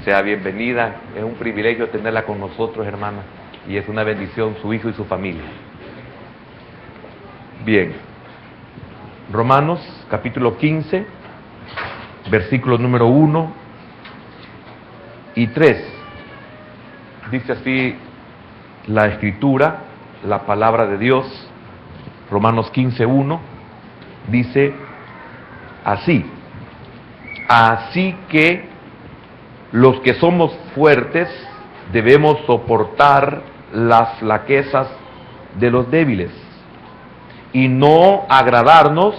Sea bienvenida, es un privilegio tenerla con nosotros, hermana, y es una bendición su hijo y su familia. Bien, Romanos capítulo 15, versículos número 1 y 3. Dice así la Escritura, la palabra de Dios. Romanos 15, 1 dice así: así que los que somos fuertes debemos soportar las flaquezas de los débiles y no agradarnos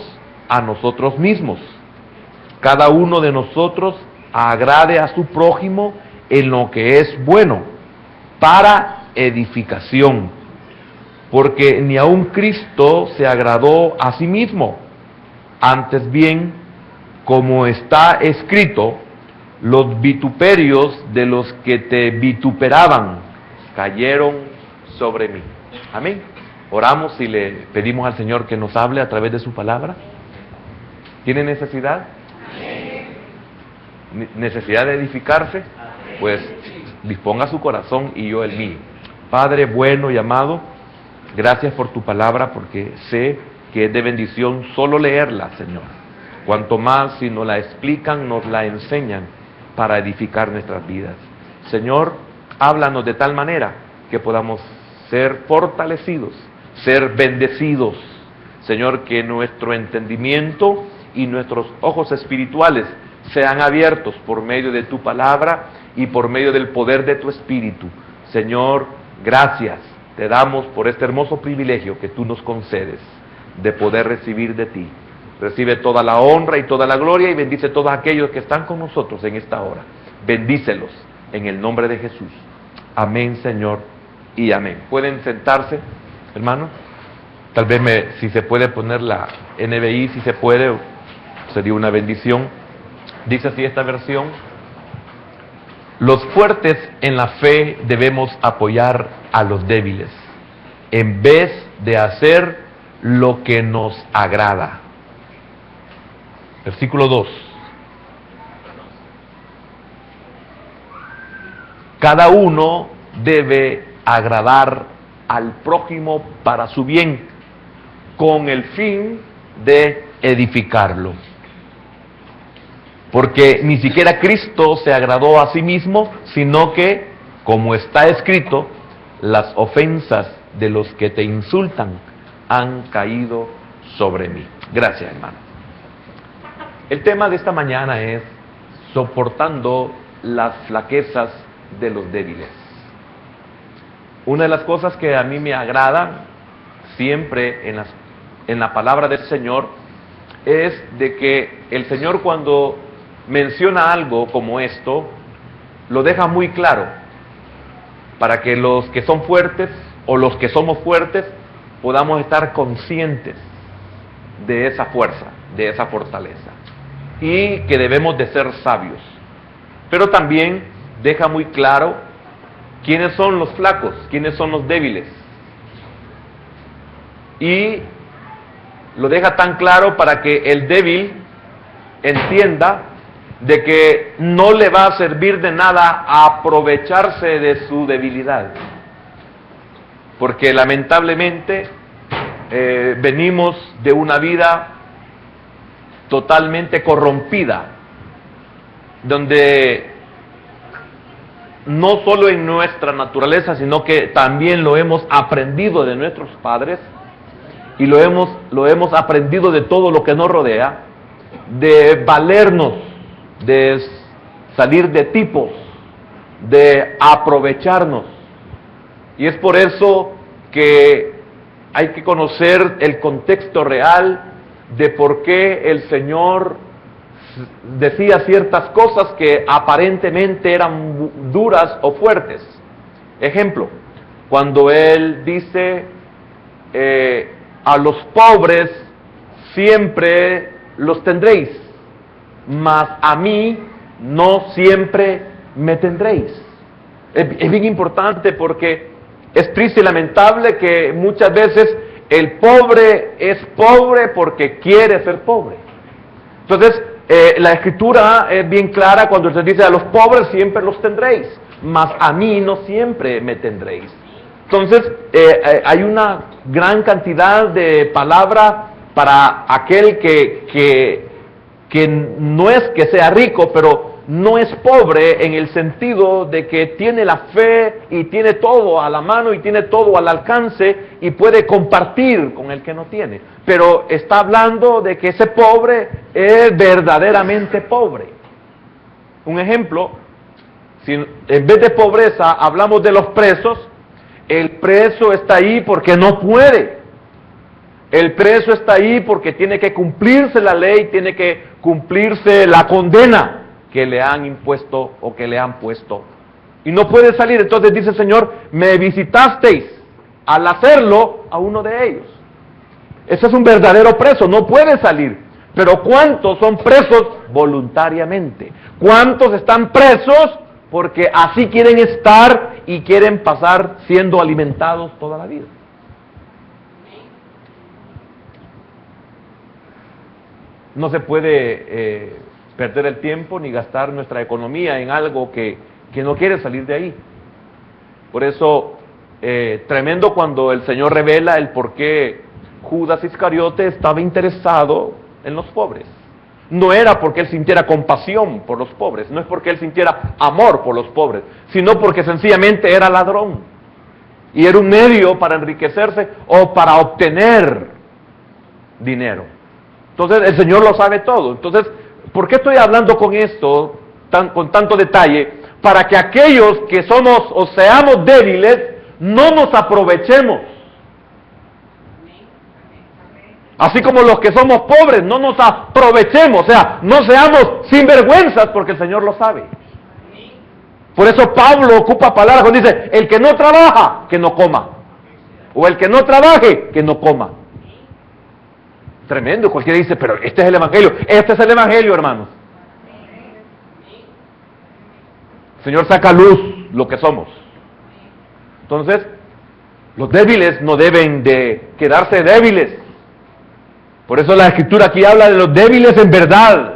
a nosotros mismos. Cada uno de nosotros agrade a su prójimo en lo que es bueno, para edificación, porque ni aun Cristo se agradó a sí mismo. Antes bien, como está escrito, los vituperios de los que te vituperaban cayeron sobre mí. Amén. Oramos y le pedimos al Señor que nos hable a través de su palabra. ¿Tiene necesidad? ¿Necesidad de edificarse? Pues disponga su corazón y yo el mío. Padre bueno y amado, gracias por tu palabra, porque sé que es de bendición solo leerla, Señor. Cuanto más si nos la explican, nos la enseñan para edificar nuestras vidas. Señor, háblanos de tal manera que podamos ser fortalecidos, ser bendecidos. Señor, que nuestro entendimiento y nuestros ojos espirituales sean abiertos por medio de tu palabra y por medio del poder de tu Espíritu. Señor, gracias te damos por este hermoso privilegio que tú nos concedes de poder recibir de ti. Recibe toda la honra y toda la gloria y bendice a todos aquellos que están con nosotros en esta hora. Bendícelos en el nombre de Jesús. Amén, Señor, y amén. ¿Pueden sentarse, hermano? Tal vez si se puede poner la NBI, si se puede, sería una bendición. Dice así esta versión: los fuertes en la fe debemos apoyar a los débiles, en vez de hacer lo que nos agrada. Versículo 2. Cada uno debe agradar al prójimo para su bien, con el fin de edificarlo. Porque ni siquiera Cristo se agradó a sí mismo, sino que, como está escrito, las ofensas de los que te insultan han caído sobre mí. Gracias, hermano. El tema de esta mañana es soportando las flaquezas de los débiles. Una de las cosas que a mí me agrada siempre en la palabra del Señor es de que el Señor, cuando menciona algo como esto, lo deja muy claro para que los que son fuertes o los que somos fuertes podamos estar conscientes de esa fuerza, de esa fortaleza, y que debemos de ser sabios. Pero también deja muy claro quiénes son los flacos, quiénes son los débiles, y lo deja tan claro para que el débil entienda de que no le va a servir de nada aprovecharse de su debilidad, porque lamentablemente venimos de una vida totalmente corrompida, donde no solo en nuestra naturaleza, sino que también lo hemos aprendido de nuestros padres y lo hemos aprendido de todo lo que nos rodea, de valernos, de salir de tipos, de aprovecharnos. Y es por eso que hay que conocer el contexto real de por qué el Señor decía ciertas cosas que aparentemente eran duras o fuertes. Ejemplo, cuando Él dice a los pobres siempre los tendréis, mas a mí no siempre me tendréis. Es bien importante, porque es triste y lamentable que muchas veces el pobre es pobre porque quiere ser pobre. Entonces, la Escritura es bien clara cuando se dice: a los pobres siempre los tendréis, mas a mí no siempre me tendréis. Entonces, hay una gran cantidad de palabras para aquel que no es que sea rico, pero no es pobre en el sentido de que tiene la fe y tiene todo a la mano y tiene todo al alcance y puede compartir con el que no tiene. Pero está hablando de que ese pobre es verdaderamente pobre. Un ejemplo, si en vez de pobreza hablamos de los presos, el preso está ahí porque no puede. El preso está ahí porque tiene que cumplirse la ley, tiene que cumplirse la condena que le han impuesto o que le han puesto. Y no puede salir. Entonces dice el Señor: me visitasteis al hacerlo a uno de ellos. Ese es un verdadero preso, no puede salir. Pero ¿cuántos son presos voluntariamente? ¿Cuántos están presos porque así quieren estar y quieren pasar siendo alimentados toda la vida? No se puede perder el tiempo ni gastar nuestra economía en algo que no quiere salir de ahí. Por eso, tremendo cuando el Señor revela el por qué Judas Iscariote estaba interesado en los pobres. No era porque él sintiera compasión por los pobres, no es porque él sintiera amor por los pobres, sino porque sencillamente era ladrón. Y era un medio para enriquecerse o para obtener dinero. Entonces el Señor lo sabe todo. Entonces, ¿por qué estoy hablando con esto con tanto detalle? Para que aquellos que somos o seamos débiles, no nos aprovechemos. Así como los que somos pobres, no nos aprovechemos, o sea, no seamos sinvergüenzas, porque el Señor lo sabe. Por eso Pablo ocupa palabras cuando dice: el que no trabaja, que no coma. O el que no trabaje, que no coma. Tremendo. Cualquiera dice: pero este es el Evangelio. Este es el Evangelio, hermanos. El Señor saca a luz lo que somos. Entonces, los débiles no deben de quedarse débiles. Por eso la Escritura aquí habla de los débiles en verdad.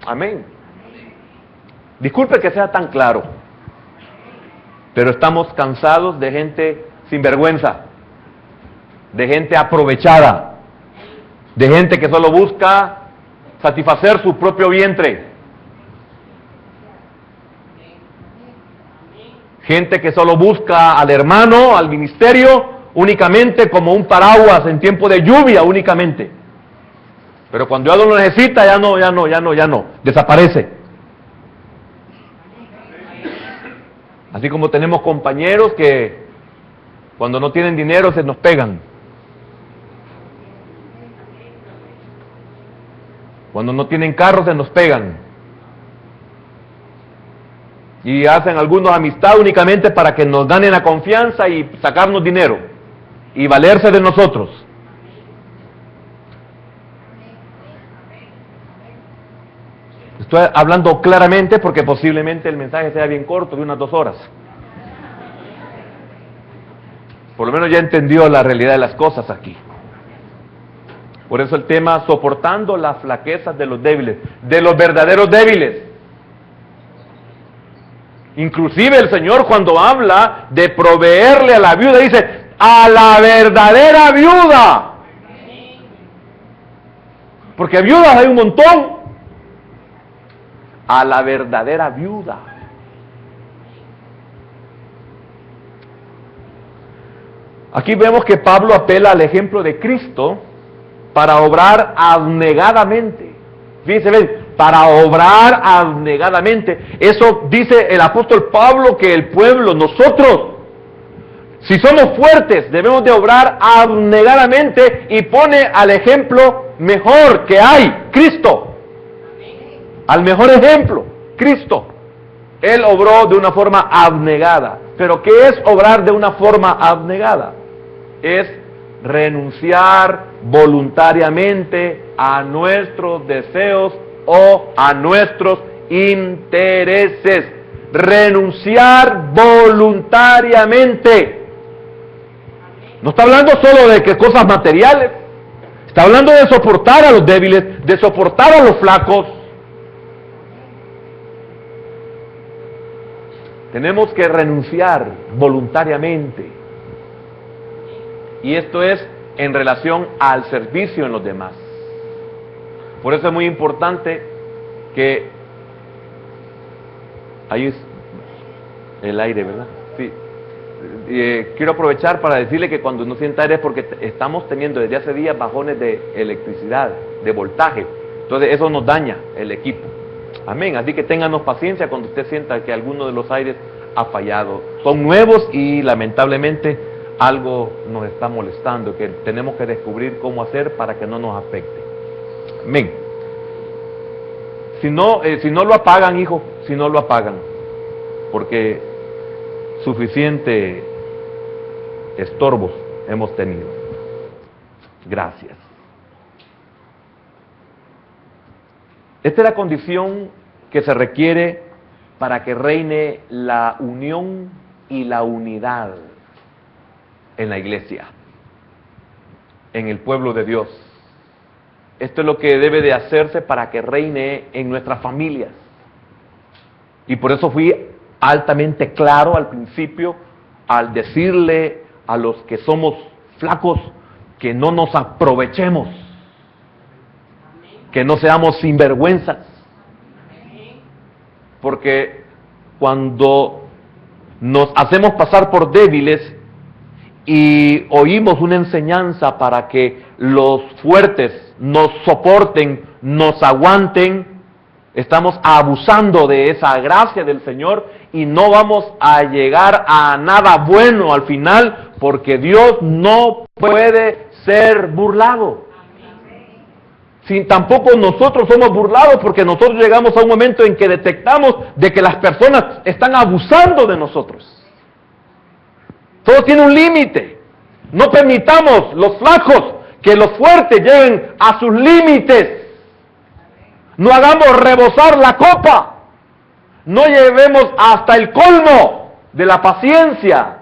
Amén. Disculpe que sea tan claro, pero estamos cansados de gente sin vergüenza, de gente aprovechada, de gente que solo busca satisfacer su propio vientre, gente que solo busca al hermano, al ministerio, únicamente como un paraguas en tiempo de lluvia únicamente. Pero cuando ya lo necesita, ya no, desaparece. Así como tenemos compañeros que cuando no tienen dinero se nos pegan. Cuando no tienen carro se nos pegan. Y hacen algunos amistad únicamente para que nos ganen la confianza y sacarnos dinero y valerse de nosotros. Estoy hablando claramente porque posiblemente el mensaje sea bien corto, de unas 2 horas. Por lo menos ya entendió la realidad de las cosas aquí. Por eso el tema: soportando las flaquezas de los débiles, de los verdaderos débiles. Inclusive el Señor, cuando habla de proveerle a la viuda, dice: a la verdadera viuda. Porque viudas hay un montón. A la verdadera viuda. Aquí vemos que Pablo apela al ejemplo de Cristo para obrar abnegadamente. Fíjense, ven, para obrar abnegadamente. Eso dice el apóstol Pablo, que el pueblo, nosotros, si somos fuertes, debemos de obrar abnegadamente, y pone al ejemplo mejor que hay, Cristo. Al mejor ejemplo, Cristo. Él obró de una forma abnegada. ¿Pero qué es obrar de una forma abnegada? Es renunciar voluntariamente a nuestros deseos o a nuestros intereses. Renunciar voluntariamente. No está hablando solo de que cosas materiales. Está hablando de soportar a los débiles, de soportar a los flacos. Tenemos que renunciar voluntariamente. Y esto es en relación al servicio en los demás. Por eso es muy importante que... Ahí es el aire, ¿verdad? Sí. Quiero aprovechar para decirle que cuando no sienta aire es porque estamos teniendo desde hace días bajones de electricidad, de voltaje. Entonces eso nos daña el equipo. Amén. Así que ténganos paciencia cuando usted sienta que alguno de los aires ha fallado. Son nuevos y lamentablemente algo nos está molestando, que tenemos que descubrir cómo hacer para que no nos afecte. Amén. Si no lo apagan, hijo, si no lo apagan, porque suficiente estorbos hemos tenido. Gracias. Esta es la condición que se requiere para que reine la unión y la unidad en la iglesia, en el pueblo de Dios. Esto es lo que debe de hacerse para que reine en nuestras familias. Y por eso fui altamente claro al principio al decirle a los que somos flacos que no nos aprovechemos, que no seamos sinvergüenzas, porque cuando nos hacemos pasar por débiles y oímos una enseñanza para que los fuertes nos soporten, nos aguanten, estamos abusando de esa gracia del Señor y no vamos a llegar a nada bueno al final, porque Dios no puede ser burlado. Si tampoco nosotros somos burlados, porque nosotros llegamos a un momento en que detectamos de que las personas están abusando de nosotros. Todo tiene un límite. No permitamos los flacos que los fuertes lleguen a sus límites. No hagamos rebosar la copa. No llevemos hasta el colmo de la paciencia.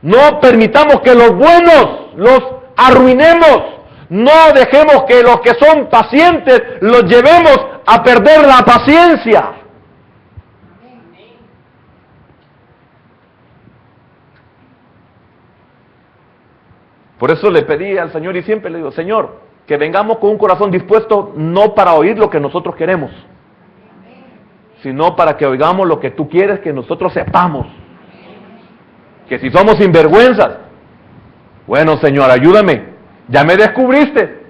No permitamos que los buenos los arruinemos. No dejemos que los que son pacientes los llevemos a perder la paciencia. Por eso le pedí al Señor y siempre le digo, Señor, que vengamos con un corazón dispuesto no para oír lo que nosotros queremos, sino para que oigamos lo que tú quieres que nosotros sepamos. Que si somos sinvergüenzas, bueno, Señor, ayúdame, ya me descubriste.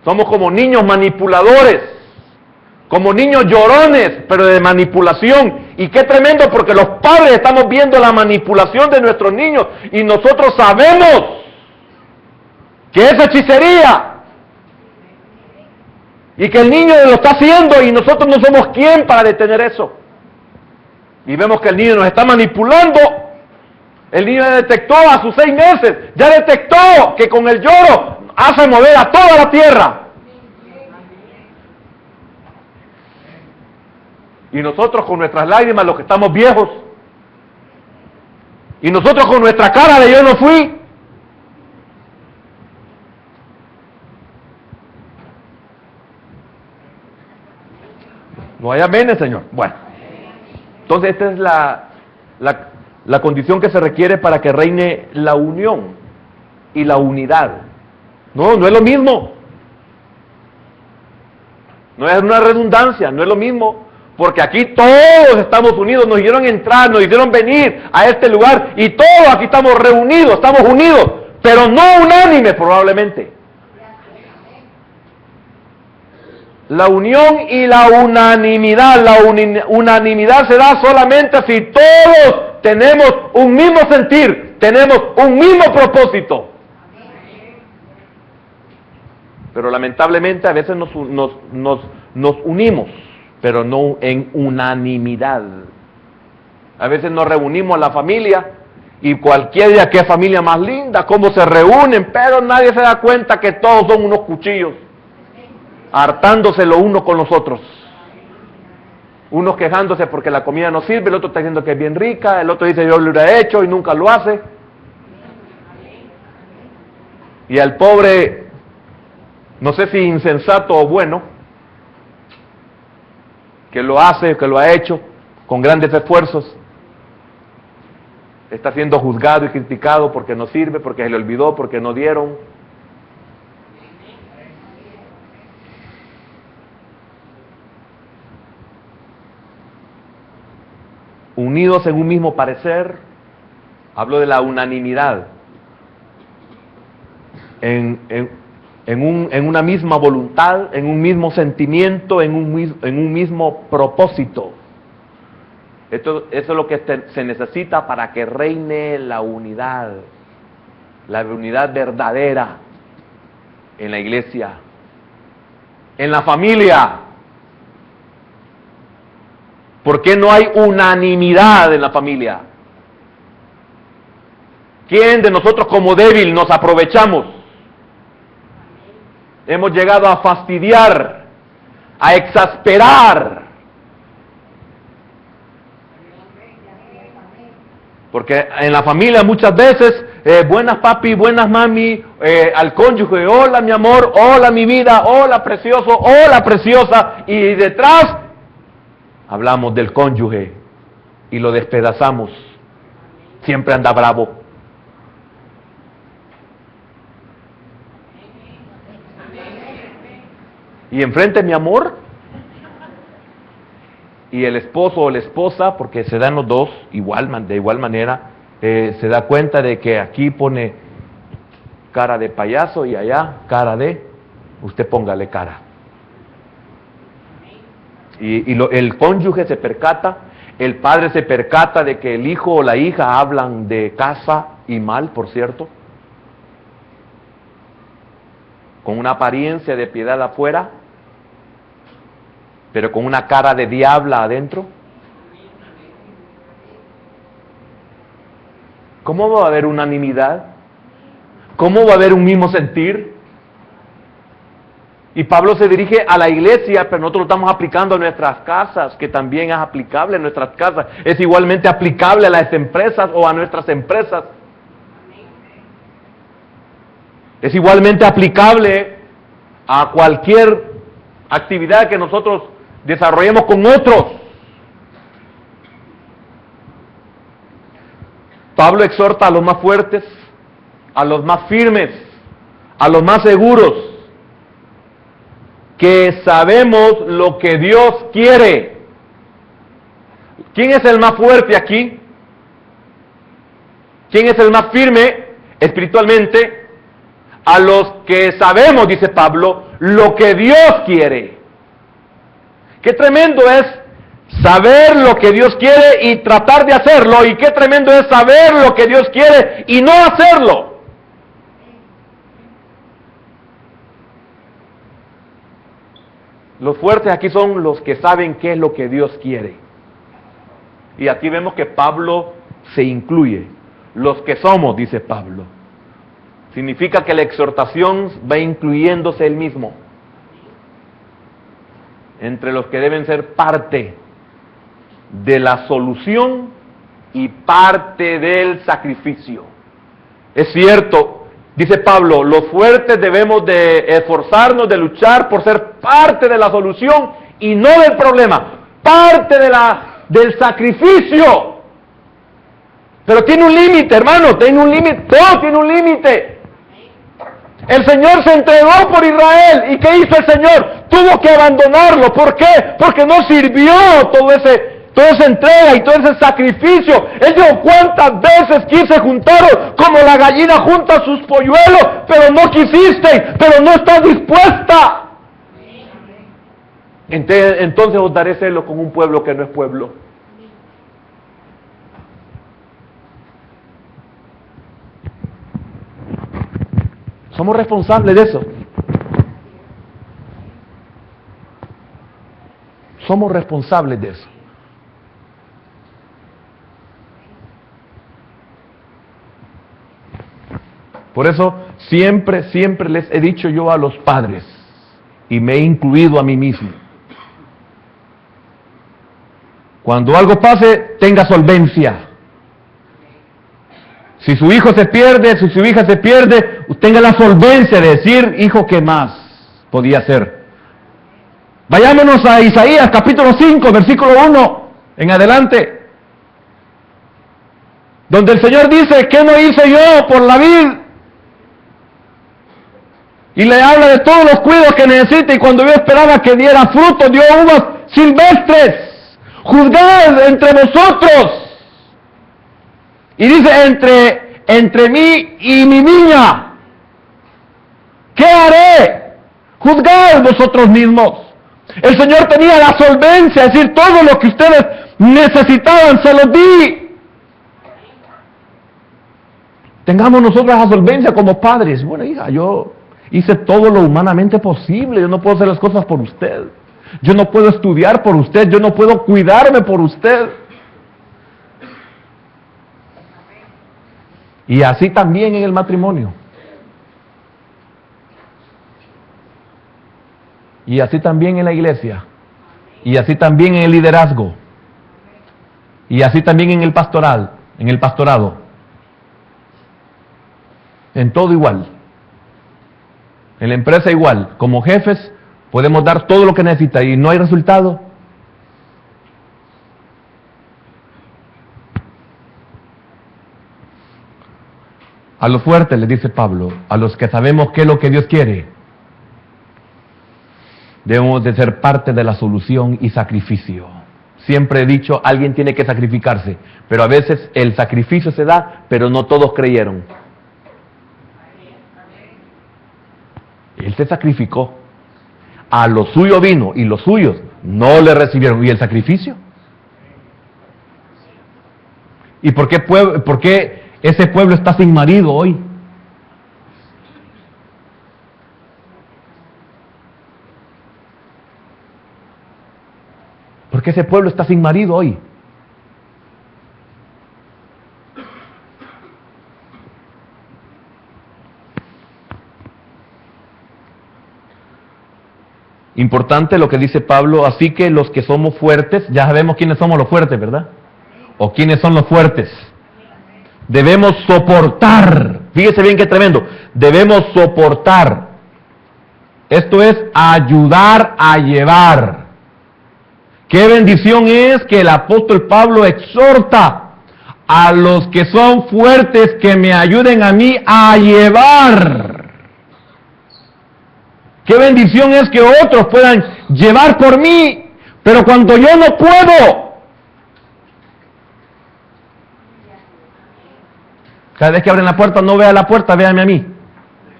Somos como niños manipuladores, como niños llorones, pero de manipulación. Y qué tremendo, porque los padres estamos viendo la manipulación de nuestros niños y nosotros sabemos que es hechicería y que el niño lo está haciendo y nosotros no somos quien para detener eso. Y vemos que el niño nos está manipulando. El niño ya detectó a sus 6 meses, ya detectó que con el lloro hace mover a toda la tierra. Y nosotros con nuestras lágrimas, los que estamos viejos, y nosotros con nuestra cara de yo no fui. No hay amenes, Señor. Bueno, entonces esta es la condición que se requiere para que reine la unión y la unidad. No es lo mismo. No es una redundancia, no es lo mismo. Porque aquí todos estamos unidos, nos hicieron entrar, nos hicieron venir a este lugar y todos aquí estamos reunidos, estamos unidos, pero no unánimes probablemente. La unión y la unanimidad, unanimidad se da solamente si todos tenemos un mismo sentir, tenemos un mismo propósito. Pero lamentablemente a veces nos unimos, pero no en unanimidad. A veces nos reunimos la familia y cualquier día, qué familia más linda, cómo se reúnen, pero nadie se da cuenta que todos son unos cuchillos, hartándose lo uno con los otros. Unos quejándose porque la comida no sirve, el otro está diciendo que es bien rica, el otro dice yo lo hubiera hecho y nunca lo hace. Y al pobre, no sé si insensato o bueno, que lo hace, que lo ha hecho con grandes esfuerzos, está siendo juzgado y criticado porque no sirve, porque se le olvidó, porque no dieron. Unidos en un mismo parecer, hablo de la unanimidad, en una misma voluntad, en un mismo sentimiento, en un mismo propósito. Eso es lo que se necesita para que reine la unidad verdadera en la iglesia, en la familia. ¿Por qué no hay unanimidad en la familia? ¿Quién de nosotros como débil nos aprovechamos? Hemos llegado a fastidiar, a exasperar. Porque en la familia muchas veces, buenas papi, buenas mami, al cónyuge, hola mi amor, hola mi vida, hola precioso, hola preciosa, y detrás hablamos del cónyuge y lo despedazamos. Siempre anda bravo. Y enfrente mi amor, y el esposo o la esposa, porque se dan los dos de igual manera, se da cuenta de que aquí pone cara de payaso y allá cara de, usted póngale cara. El cónyuge se percata, el padre se percata de que el hijo o la hija hablan de casa y mal, por cierto, con una apariencia de piedad afuera, pero con una cara de diabla adentro. ¿Cómo va a haber unanimidad? ¿Cómo va a haber un mismo sentir? Y Pablo se dirige a la iglesia, pero nosotros lo estamos aplicando a nuestras casas, que también es aplicable a nuestras casas. Es igualmente aplicable a las empresas o a nuestras empresas. Es igualmente aplicable a cualquier actividad que nosotros desarrollemos con otros. Pablo exhorta a los más fuertes, a los más firmes, a los más seguros, que sabemos lo que Dios quiere. ¿Quién es el más fuerte aquí? ¿Quién es el más firme espiritualmente? A los que sabemos, dice Pablo, lo que Dios quiere. Qué tremendo es saber lo que Dios quiere y tratar de hacerlo, y qué tremendo es saber lo que Dios quiere y no hacerlo. Los fuertes aquí son los que saben qué es lo que Dios quiere. Y aquí vemos que Pablo se incluye. Los que somos, dice Pablo. Significa que la exhortación va incluyéndose él mismo. Entre los que deben ser parte de la solución y parte del sacrificio. Es cierto, dice Pablo, los fuertes debemos de esforzarnos, de luchar por ser parte de la solución y no del problema, parte del sacrificio. Pero tiene un límite, hermano, tiene un límite, todo tiene un límite. El Señor se entregó por Israel. ¿Y qué hizo el Señor? Tuvo que abandonarlo. ¿Por qué? Porque no sirvió toda esa entrega y todo ese sacrificio. Él dijo, ¿cuántas veces quise juntaros como la gallina junta sus polluelos? Pero no quisisteis, pero no estás dispuesta. Entonces os daré celo con un pueblo que no es pueblo. Somos responsables de eso. Somos responsables de eso. Por eso siempre les he dicho yo a los padres, y me he incluido a mí mismo, cuando algo pase, tenga solvencia. Si su hijo se pierde, si su hija se pierde, tenga la solvencia de decir, hijo, ¿qué más podía hacer? Vayámonos a Isaías capítulo 5, versículo 1 en adelante, donde el Señor dice, ¿qué no hice yo por la vid? Y le habla de todos los cuidados que necesita, y cuando yo esperaba que diera fruto, dio uvas silvestres. Juzgad entre vosotros. Y dice, entre mí y mi viña, ¿qué haré? Juzgad vosotros mismos. El Señor tenía la solvencia, es decir, todo lo que ustedes necesitaban, se los di. Tengamos nosotros la solvencia como padres. Bueno, hija, yo hice todo lo humanamente posible, yo no puedo hacer las cosas por usted. Yo no puedo estudiar por usted, yo no puedo cuidarme por usted. Y así también en el matrimonio. Y así también en la iglesia. Y así también en el liderazgo. Y así también en el pastorado. En todo igual. En la empresa igual. Como jefes podemos dar todo lo que necesita y no hay resultado. A los fuertes, les dice Pablo, a los que sabemos qué es lo que Dios quiere, debemos de ser parte de la solución y sacrificio. Siempre he dicho, alguien tiene que sacrificarse, pero a veces el sacrificio se da, pero no todos creyeron. Él se sacrificó, a lo suyo vino y los suyos no le recibieron. ¿Y el sacrificio? ¿Y por qué ese pueblo está sin marido hoy? ¿Por qué ese pueblo está sin marido hoy? Importante lo que dice Pablo, así que los que somos fuertes, ya sabemos quiénes somos los fuertes, ¿verdad? O quiénes son los fuertes. Debemos soportar, fíjese bien qué tremendo, debemos soportar. Esto es ayudar a llevar. Qué bendición es que el apóstol Pablo exhorta a los que son fuertes que me ayuden a mí a llevar. Qué bendición es que otros puedan llevar por mí, pero cuando yo no puedo, cada vez que abren la puerta, no vea la puerta, véame a mí.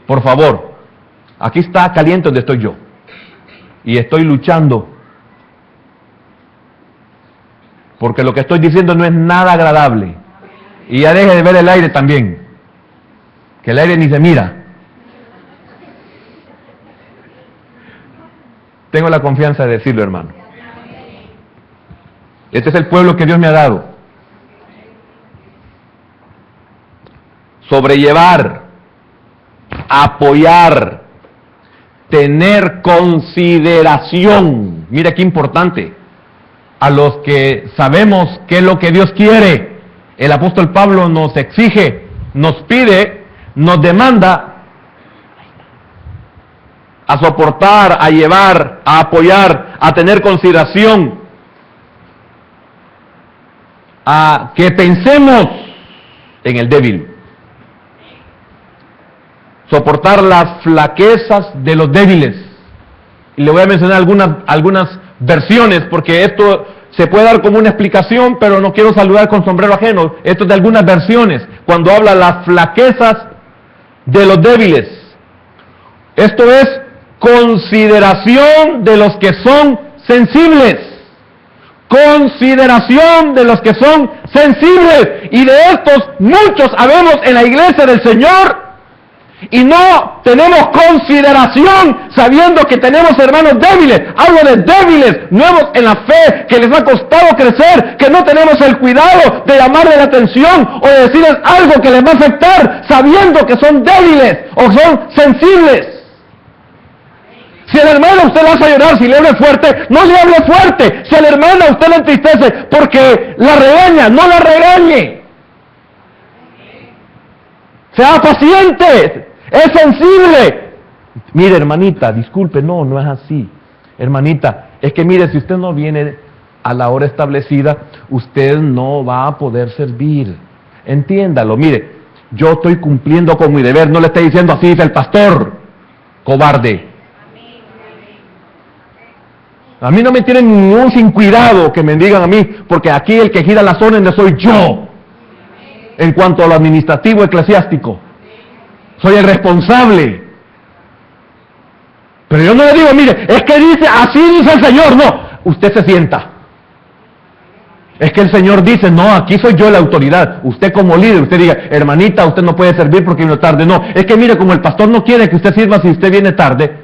Por favor, aquí está caliente donde estoy yo. Y estoy luchando. Porque lo que estoy diciendo no es nada agradable. Y ya deje de ver el aire también. Que el aire ni se mira. Tengo la confianza de decirlo, hermano. Este es el pueblo que Dios me ha dado. Sobrellevar, apoyar, tener consideración. Mira qué importante. A los que sabemos qué es lo que Dios quiere, el apóstol Pablo nos exige, nos pide, nos demanda a soportar, a llevar, a apoyar, a tener consideración, a que pensemos en el débil. Soportar las flaquezas de los débiles. Y le voy a mencionar algunas versiones, porque esto se puede dar como una explicación, pero no quiero saludar con sombrero ajeno. Esto es de algunas versiones, cuando habla las flaquezas de los débiles. Esto es consideración de los que son sensibles. Consideración de los que son sensibles. Y de estos muchos habemos en la iglesia del Señor. Y no tenemos consideración, sabiendo que tenemos hermanos débiles. Hablo de débiles, nuevos en la fe, que les ha costado crecer, que no tenemos el cuidado de llamarle la atención o de decirles algo que les va a afectar, sabiendo que son débiles o son sensibles. Si al hermano usted le hace llorar, si le hable fuerte, no le hable fuerte. Si al hermano usted le entristece porque la regaña, no la regañe. Sea paciente, es sensible. Mire, hermanita, disculpe, no es así. Hermanita, es que mire, si usted no viene a la hora establecida, usted no va a poder servir. Entiéndalo, mire, yo estoy cumpliendo con mi deber, no le estoy diciendo así, dice el pastor, cobarde. A mí no me tienen ningún sin cuidado que me digan a mí, porque aquí el que gira las órdenes soy yo. En cuanto a lo administrativo eclesiástico, soy el responsable. Pero yo no le digo, mire, es que dice, así dice el Señor. No, usted se sienta. Es que el Señor dice, no, aquí soy yo la autoridad. Usted como líder, usted diga, hermanita, usted no puede servir porque vino tarde. No, es que mire, como el pastor no quiere que usted sirva si usted viene tarde.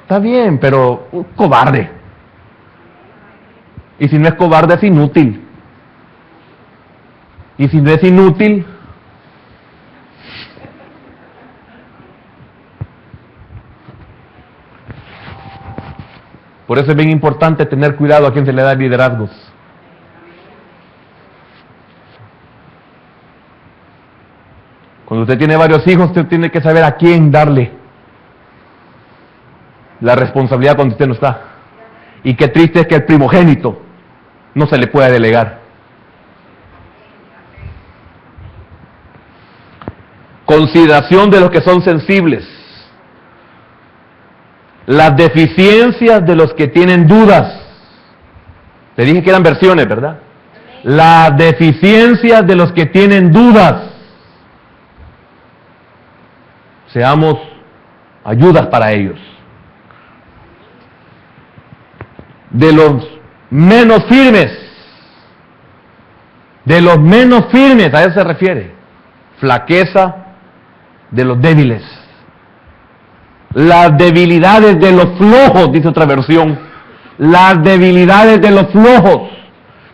Está bien, pero cobarde. Y si no es cobarde, es inútil. Y si no es inútil, por eso es bien importante tener cuidado a quien se le da liderazgos. Cuando usted tiene varios hijos, usted tiene que saber a quién darle la responsabilidad cuando usted no está. Y qué triste es que el primogénito no se le pueda delegar. Consideración de los que son sensibles. Las deficiencias de los que tienen dudas. Le dije que eran versiones, ¿verdad? Las deficiencias de los que tienen dudas. Seamos ayudas para ellos. De los menos firmes. De los menos firmes, a eso se refiere. Flaqueza de los débiles. Las debilidades de los flojos, dice otra versión. Las debilidades de los flojos.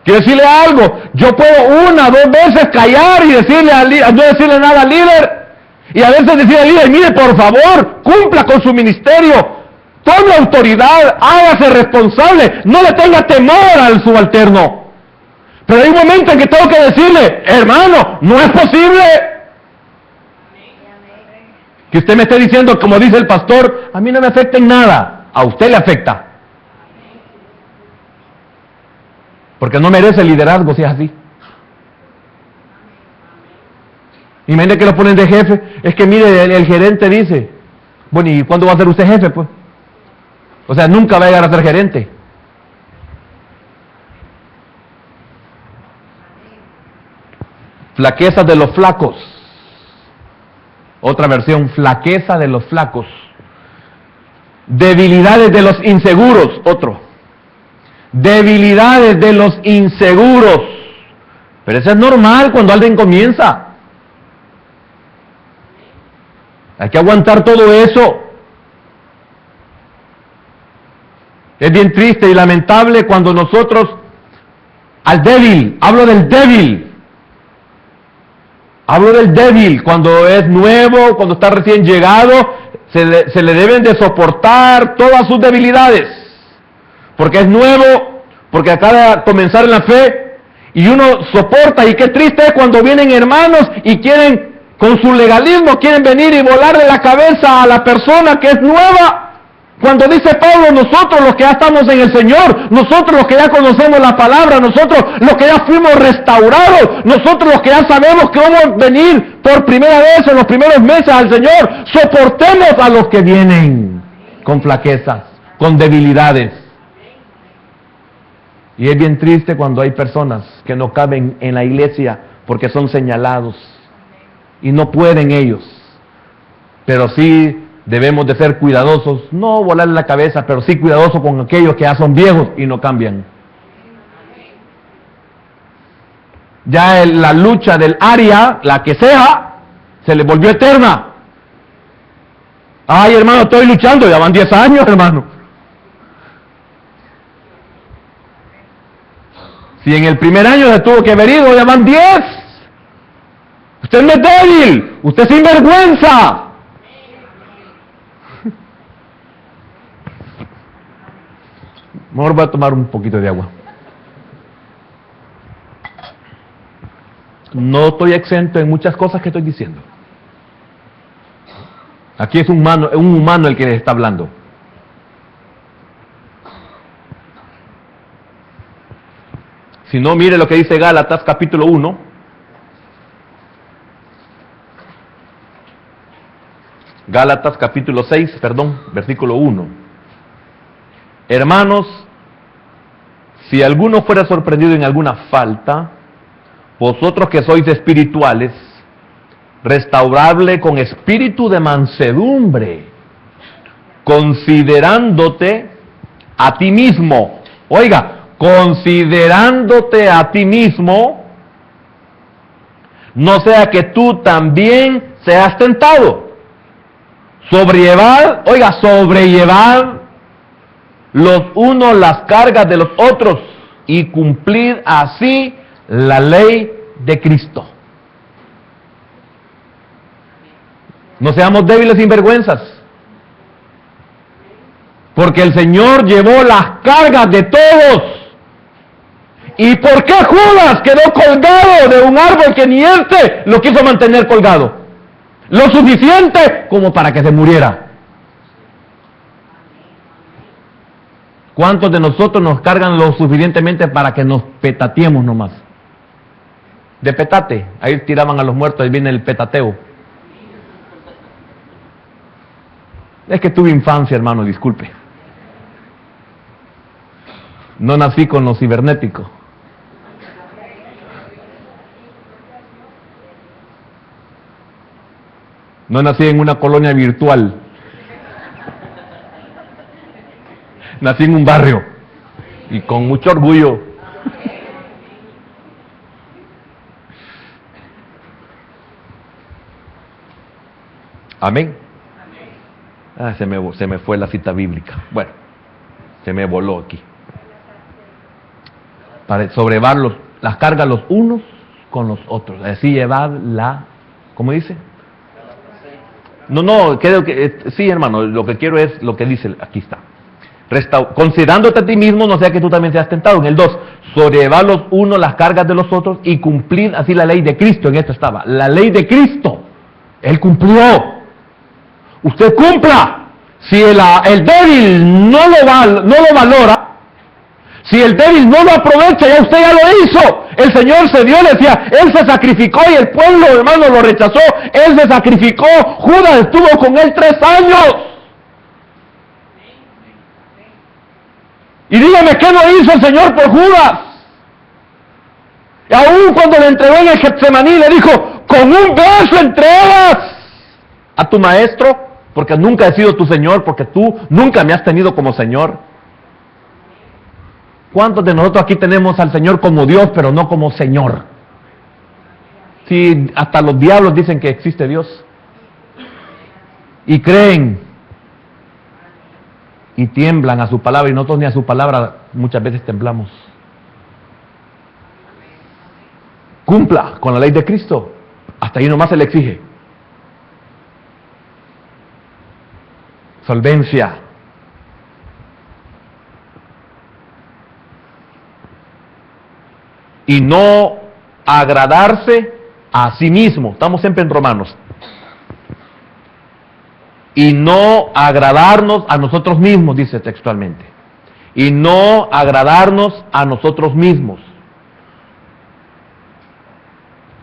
Quiero decirle algo, yo puedo 1 o 2 veces callar y decirle no decirle nada al líder. Y a veces decirle al líder, mire, por favor, cumpla con su ministerio. Tome autoridad, hágase responsable, no le tenga temor al subalterno. Pero hay un momento en que tengo que decirle, hermano, no es posible que usted me esté diciendo, como dice el pastor, a mí no me afecta en nada, a usted le afecta. Porque no merece liderazgo si es así. Imagínate que lo ponen de jefe, es que mire, el gerente dice, bueno, ¿y cuándo va a ser usted jefe, pues? O sea, nunca va a llegar a ser gerente. Flaqueza de los flacos. Otra versión, flaqueza de los flacos. Debilidades de los inseguros, otro. Debilidades de los inseguros. Pero eso es normal cuando alguien comienza. Hay que aguantar todo eso. Es bien triste y lamentable cuando nosotros al débil, hablo del débil, cuando es nuevo, cuando está recién llegado, se le deben de soportar todas sus debilidades, porque es nuevo, porque acaba de comenzar en la fe, y uno soporta, y qué triste es cuando vienen hermanos y quieren, con su legalismo, quieren venir y volarle la cabeza a la persona que es nueva. Cuando dice Pablo, nosotros los que ya estamos en el Señor, nosotros los que ya conocemos la palabra, nosotros los que ya fuimos restaurados, nosotros los que ya sabemos que vamos a venir por primera vez en los primeros meses al Señor, soportemos a los que vienen con flaquezas, con debilidades. Y es bien triste cuando hay personas que no caben en la iglesia porque son señalados y no pueden ellos, pero sí debemos de ser cuidadosos, no volarle la cabeza, pero sí cuidadosos con aquellos que ya son viejos y no cambian. Ya la lucha del área, la que sea, se le volvió eterna. Ay, hermano, estoy luchando, ya van 10 años, hermano. Si en el primer año se tuvo que haber ido, ya van 10. Usted no es débil, usted es sinvergüenza. Mejor voy a tomar un poquito de agua. no estoy exento en muchas cosas que estoy diciendo. Aquí es un humano el que les está hablando. Si no, mire lo que dice Gálatas capítulo 1. Gálatas capítulo 6, versículo 1. Hermanos, si alguno fuera sorprendido en alguna falta, vosotros que sois espirituales, restaurable con espíritu de mansedumbre, considerándote a ti mismo. Oiga, considerándote a ti mismo, no sea que tú también seas tentado. Sobrellevad los unos las cargas de los otros y cumplid así la ley de Cristo. No seamos débiles sin vergüenzas, porque el Señor llevó las cargas de todos. ¿Y por qué Judas quedó colgado de un árbol que ni éste lo quiso mantener colgado? Lo suficiente como para que se muriera. ¿Cuántos de nosotros nos cargan lo suficientemente para que nos petateemos nomás? De petate, ahí tiraban a los muertos, ahí viene el petateo. Es que tuve infancia, hermano, disculpe. No nací con lo cibernético. No nací en una colonia virtual. Nací en un barrio y con mucho orgullo. Amén. Se me fue la cita bíblica. Bueno, se me voló aquí. Para sobrellevar las cargas los unos con los otros. Así llevar ¿cómo dice? No, creo que sí, hermano, lo que quiero es lo que dice, aquí está. Considerándote a ti mismo, no sea que tú también seas tentado. En el 2, sobrellevar los unos las cargas de los otros y cumplir así la ley de Cristo. En esto estaba, la ley de Cristo. Él cumplió. Usted cumpla. Si el débil no lo valora, si el débil no lo aprovecha, ya usted ya lo hizo. El Señor se dio, le decía, Él se sacrificó y el pueblo, hermano, lo rechazó. Él se sacrificó. Judas estuvo con Él 3 años. Y dígame, ¿qué no hizo el Señor por Judas? Y aún cuando le entregó en el Getsemaní, le dijo, con un beso entregas a tu maestro, porque nunca he sido tu Señor, porque tú nunca me has tenido como Señor. ¿Cuántos de nosotros aquí tenemos al Señor como Dios, pero no como Señor? Sí, hasta los diablos dicen que existe Dios. Y creen. Y tiemblan a su palabra, y nosotros ni a su palabra muchas veces temblamos. Cumpla con la ley de Cristo. Hasta ahí nomás se le exige. Solvencia. Y no agradarse a sí mismo. Estamos siempre en Romanos. Y no agradarnos a nosotros mismos, dice textualmente. Y no agradarnos a nosotros mismos.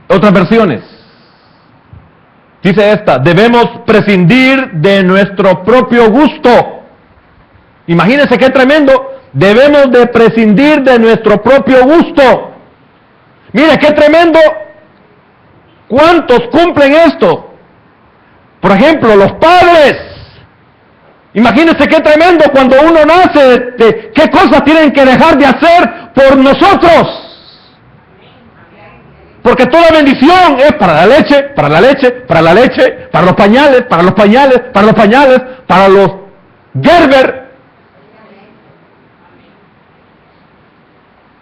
Otras versiones. Dice esta, debemos prescindir de nuestro propio gusto. Imagínense qué tremendo. Debemos de prescindir de nuestro propio gusto. Mire qué tremendo. ¿Cuántos cumplen esto? Por ejemplo, los padres. Imagínense qué tremendo cuando uno nace, qué cosas tienen que dejar de hacer por nosotros. Porque toda bendición es para la leche, para la leche, para la leche, para los pañales, para los pañales, para los pañales, para los Gerber,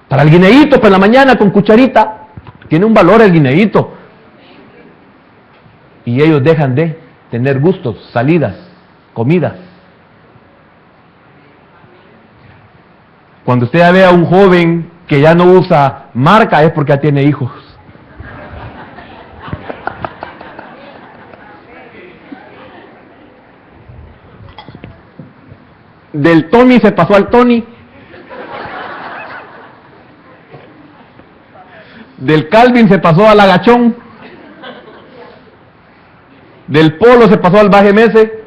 para el guineíto por la mañana con cucharita. Tiene un valor el guineíto. Y ellos dejan de tener gustos, salidas, comidas. Cuando usted ve a un joven que ya no usa marca es porque ya tiene hijos. del Tommy se pasó al Tony, del Calvin se pasó al agachón, del Polo se pasó al bajemese.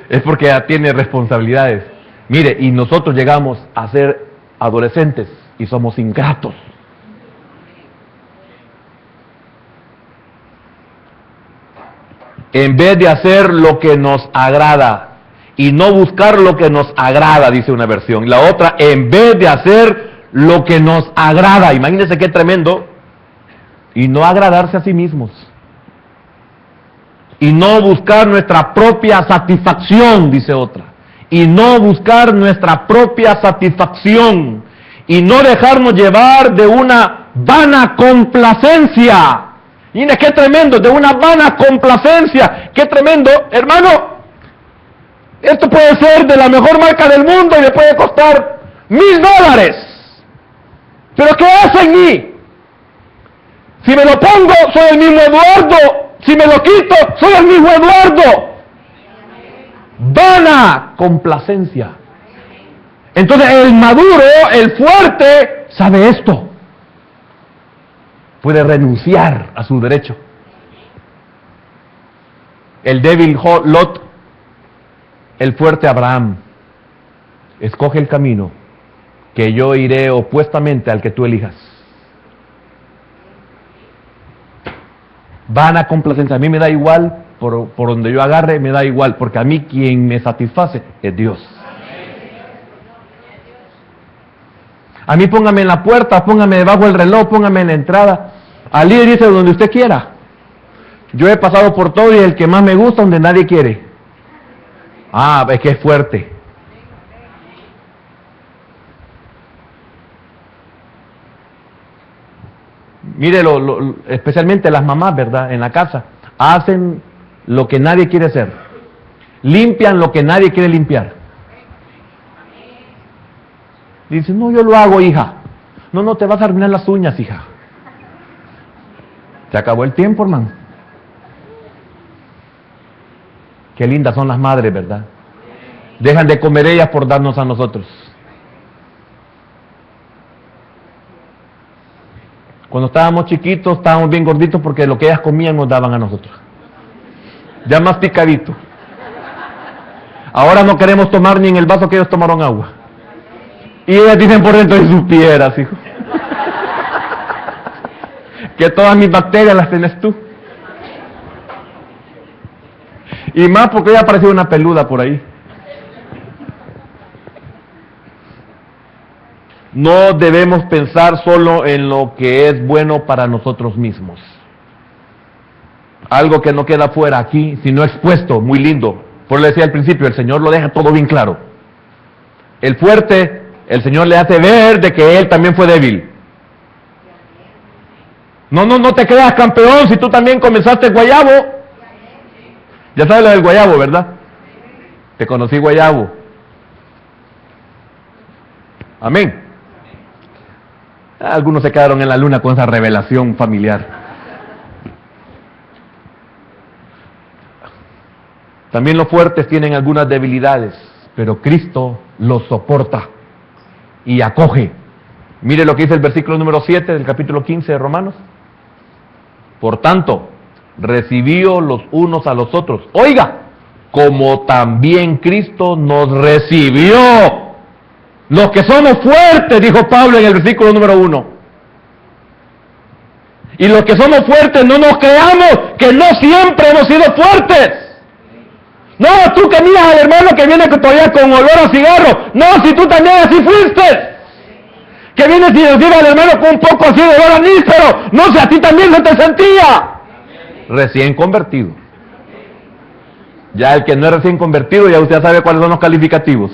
Es porque ya tiene responsabilidades. Mire, y nosotros llegamos a ser adolescentes y somos ingratos. En vez de hacer lo que nos agrada y no buscar lo que nos agrada, dice una versión. La otra, en vez de hacer lo que nos agrada, imagínense qué tremendo, y no agradarse a sí mismos. Y no buscar nuestra propia satisfacción, dice otra. Y no buscar nuestra propia satisfacción. Y no dejarnos llevar de una vana complacencia. Mira qué tremendo, de una vana complacencia. Qué tremendo, hermano. Esto puede ser de la mejor marca del mundo y le puede costar $1000. Pero ¿qué hace en mí? Si me lo pongo, soy el mismo Eduardo. Si me lo quito, soy el mismo Eduardo. Vana complacencia. Entonces el maduro, el fuerte, sabe esto. Puede renunciar a su derecho. El débil Lot, el fuerte Abraham, escoge el camino que yo iré opuestamente al que tú elijas. Vana complacencia. A mí me da igual, por donde yo agarre, me da igual, porque a mí quien me satisface es Dios. A mí póngame en la puerta, póngame debajo del reloj, póngame en la entrada. Al líder dice donde usted quiera. Yo he pasado por todo y el que más me gusta donde nadie quiere. Ah, es que es fuerte. Mire, especialmente las mamás, ¿verdad? En la casa, hacen lo que nadie quiere hacer. Limpian lo que nadie quiere limpiar. Dicen, no, yo lo hago, hija. No, te vas a arruinar las uñas, hija. Se acabó el tiempo, hermano. Qué lindas son las madres, ¿verdad? Dejan de comer ellas por darnos a nosotros. Cuando estábamos chiquitos, estábamos bien gorditos porque lo que ellas comían nos daban a nosotros. Ya más picadito. Ahora no queremos tomar ni en el vaso que ellos tomaron agua. Y ellas dicen por dentro, si supieras, hijo, que todas mis bacterias las tenés tú. Y más porque ya apareció una peluda por ahí. No debemos pensar solo en lo que es bueno para nosotros mismos. Algo que no queda fuera aquí, sino expuesto, muy lindo. Por lo decía al principio, el Señor lo deja todo bien claro. El fuerte, el Señor le hace ver de que él también fue débil. No te creas campeón si tú también comenzaste guayabo. Ya sabes lo del guayabo, ¿verdad? Te conocí guayabo. Amén. Algunos se quedaron en la luna con esa revelación familiar. También los fuertes tienen algunas debilidades, pero Cristo los soporta y acoge. Mire lo que dice el versículo número 7 del capítulo 15 de Romanos. Por tanto, recibíos los unos a los otros. Oiga, como también Cristo nos recibió. Los que somos fuertes, dijo Pablo en el versículo número 1. Y los que somos fuertes no nos creamos que no siempre hemos sido fuertes. No, tú que miras al hermano que viene todavía con olor a cigarro. No, si tú también así fuiste. Que vienes y decir al hermano con un poco así de olor a níspero. No, si a ti también se te sentía. Recién convertido. Ya el que no es recién convertido, ya usted sabe cuáles son los calificativos.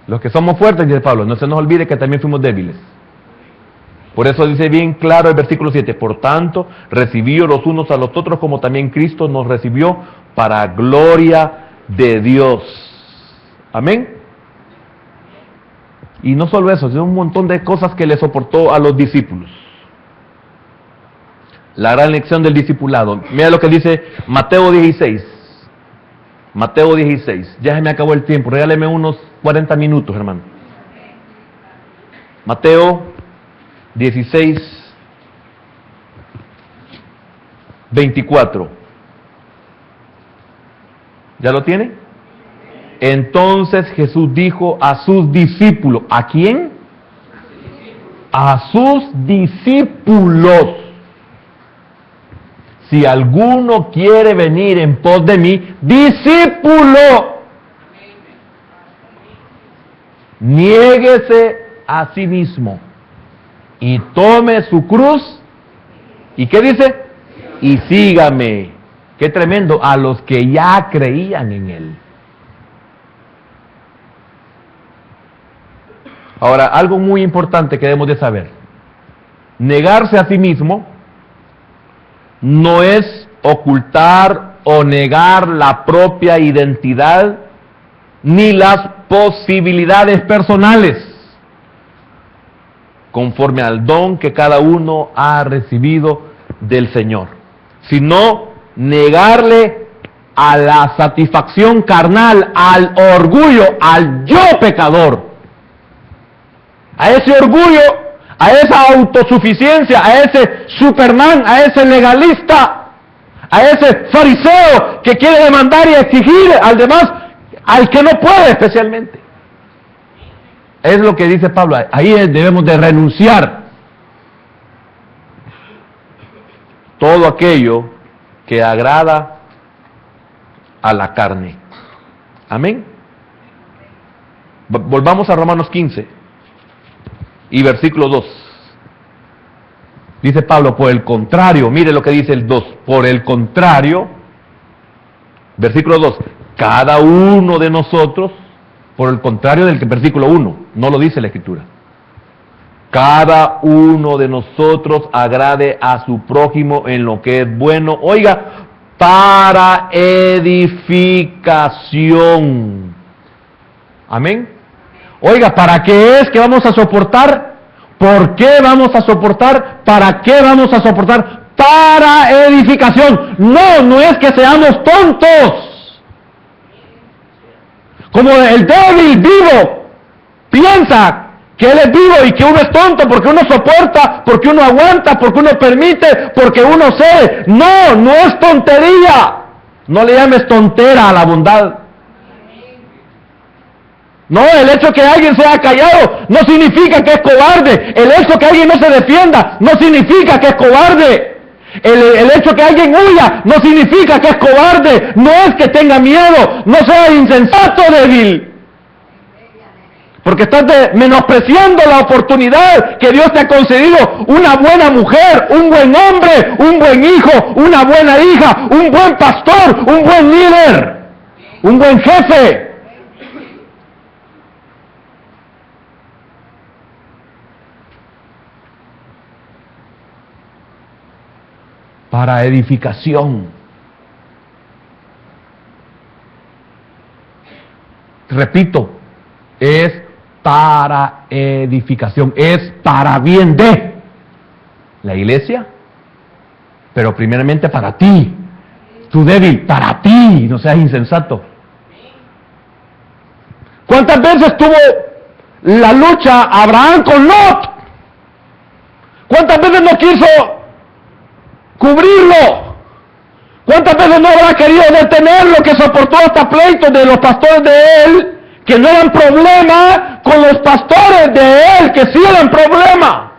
Los que somos fuertes, dice Pablo, no se nos olvide que también fuimos débiles. Por eso dice bien claro el versículo 7, por tanto, recibíos los unos a los otros como también Cristo nos recibió para gloria de Dios. Amén. Y no solo eso, sino un montón de cosas que le soportó a los discípulos. La gran lección del discipulado. Mira lo que dice Mateo 16. Mateo 16. Ya se me acabó el tiempo. Regáleme unos 40 minutos, hermano. Mateo 16, 24. ¿Ya lo tiene? Entonces Jesús dijo a sus discípulos. ¿A quién? A sus discípulos. Si alguno quiere venir en pos de mí, discípulo, niéguese a sí mismo y tome su cruz. ¿Y qué dice? Y sígame. Qué tremendo, a los que ya creían en él. Ahora, algo muy importante que debemos de saber. Negarse a sí mismo no es ocultar o negar la propia identidad ni las posibilidades personales, conforme al don que cada uno ha recibido del Señor, sino negarle a la satisfacción carnal, al orgullo, al yo pecador, a ese orgullo, a esa autosuficiencia, a ese Superman, a ese legalista, a ese fariseo que quiere demandar y exigir al demás, al que no puede especialmente. Es lo que dice Pablo, ahí debemos de renunciar. Todo aquello que agrada a la carne. Amén. Volvamos a Romanos 15 y versículo 2. Dice Pablo, por el contrario, mire lo que dice el 2, por el contrario, versículo 2, cada uno de nosotros, por el contrario del versículo 1, no lo dice la Escritura, cada uno de nosotros agrade a su prójimo en lo que es bueno, oiga, para edificación. Amén. Oiga, ¿para qué es que vamos a soportar? ¿Por qué vamos a soportar? ¿Para qué vamos a soportar? Para edificación. No, no es que seamos tontos. Como el débil vivo piensa que él es vivo y que uno es tonto porque uno soporta, porque uno aguanta, porque uno permite, porque uno cede. No, no es tontería. No le llames tontera a la bondad. No, el hecho que alguien sea callado no significa que es cobarde. El hecho que alguien no se defienda no significa que es cobarde. El hecho que alguien huya no significa que es cobarde. No es que tenga miedo. No seas insensato, débil. Porque estás menospreciando la oportunidad que Dios te ha concedido. Una buena mujer, un buen hombre, un buen hijo, una buena hija, un buen pastor, un buen líder, un buen jefe. Para edificación. Repito, es para edificación, es para bien de la iglesia, pero primeramente para ti, tu débil, para ti, no seas insensato. ¿Cuántas veces tuvo la lucha Abraham con Lot? ¿Cuántas veces no quiso cubrirlo? ¿Cuántas veces no habrá querido detener lo que soportó hasta pleitos de los pastores de él, que no eran problema, con los pastores de él, que sí eran problema?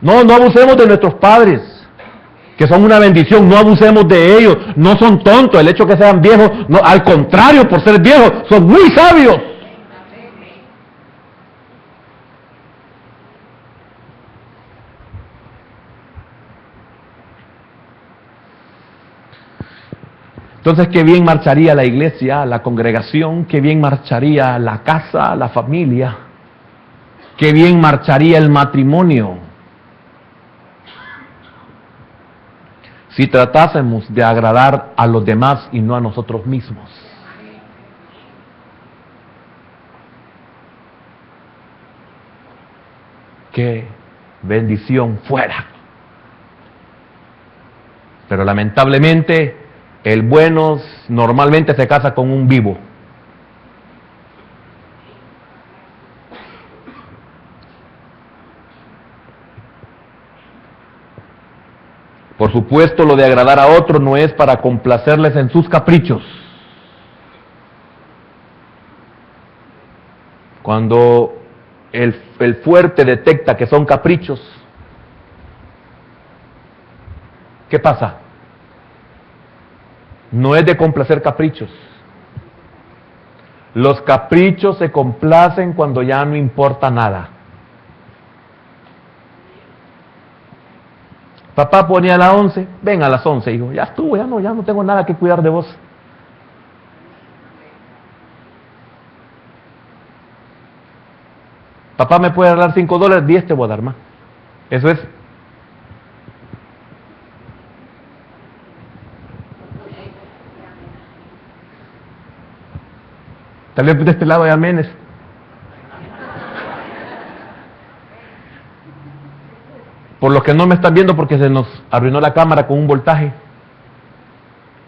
No abusemos de nuestros padres, que son una bendición, no abusemos de ellos, no son tontos, el hecho que sean viejos, no, al contrario, por ser viejos, son muy sabios. Entonces, qué bien marcharía la iglesia, la congregación, qué bien marcharía la casa, la familia, qué bien marcharía el matrimonio, si tratásemos de agradar a los demás y no a nosotros mismos. qué bendición fuera. Pero lamentablemente, el bueno normalmente se casa con un vivo. Por supuesto, lo de agradar a otros no es para complacerles en sus caprichos. Cuando el fuerte detecta que son caprichos, ¿qué pasa? No es de complacer caprichos. Los caprichos se complacen cuando ya no importa nada. Papá ponía a las 11, ven a las 11, hijo, ya estuvo, ya no tengo nada que cuidar de vos. Papá me puede dar $5, 10 te voy a dar más. Eso es. Tal vez de este lado hay amenes. Por los que no me están viendo porque se nos arruinó la cámara con un voltaje,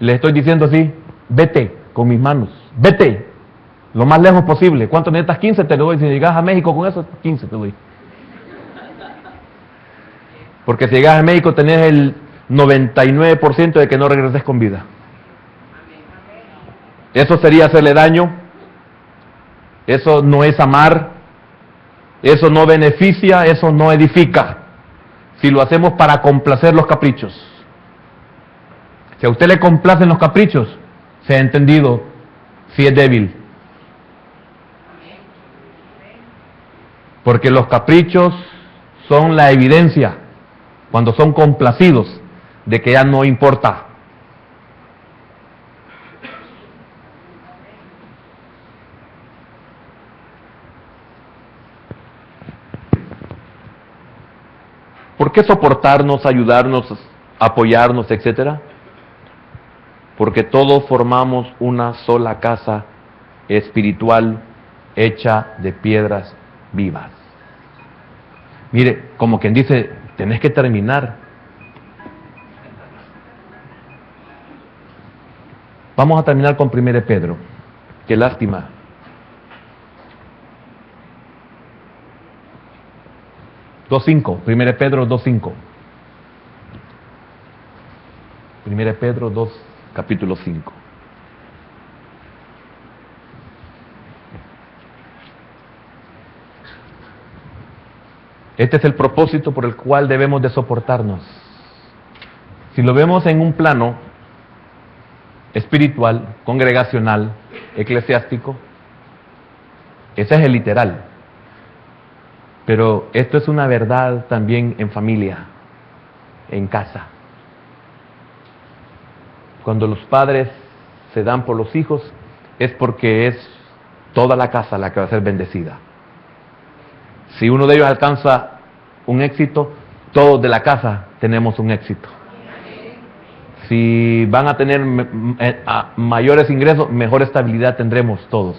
les estoy diciendo así, vete con mis manos, vete lo más lejos posible. ¿Cuánto necesitas? 15 te lo doy. Si llegas a México con eso, 15 te doy. Porque si llegas a México tenés el 99% de que no regreses con vida. Eso sería hacerle daño. Eso no es amar. Eso no beneficia, eso no edifica. Si lo hacemos para complacer los caprichos. Si a usted le complacen los caprichos, se ha entendido si es débil. Porque los caprichos son la evidencia, cuando son complacidos, de que ya no importa. ¿Por qué soportarnos, ayudarnos, apoyarnos, etcétera? Porque todos formamos una sola casa espiritual hecha de piedras vivas. Mire, como quien dice, tenés que terminar. Vamos a terminar con 1 Pedro. Qué lástima. Primera Pedro 2:5. 1 Pedro 2, capítulo 5. Este es el propósito por el cual debemos de soportarnos. Si lo vemos en un plano espiritual, congregacional, eclesiástico, ese es el literal. Pero esto es una verdad también en familia, en casa. Cuando los padres se dan por los hijos, es porque es toda la casa la que va a ser bendecida. Si uno de ellos alcanza un éxito, todos de la casa tenemos un éxito. Si van a tener mayores ingresos, mejor estabilidad tendremos todos.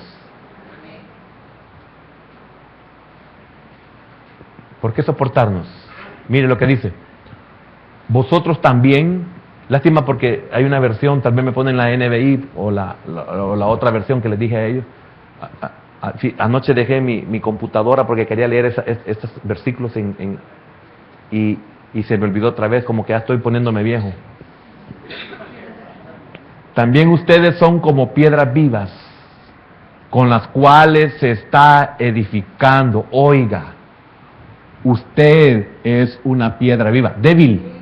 ¿Por qué soportarnos? Mire lo que dice. Vosotros también, lástima porque hay una versión, tal vez me ponen la NBI o la otra versión que les dije a ellos. Anoche dejé mi computadora porque quería leer estos versículos y se me olvidó otra vez, como que ya estoy poniéndome viejo. También ustedes son como piedras vivas, con las cuales se está edificando. Oiga, usted es una piedra viva, débil.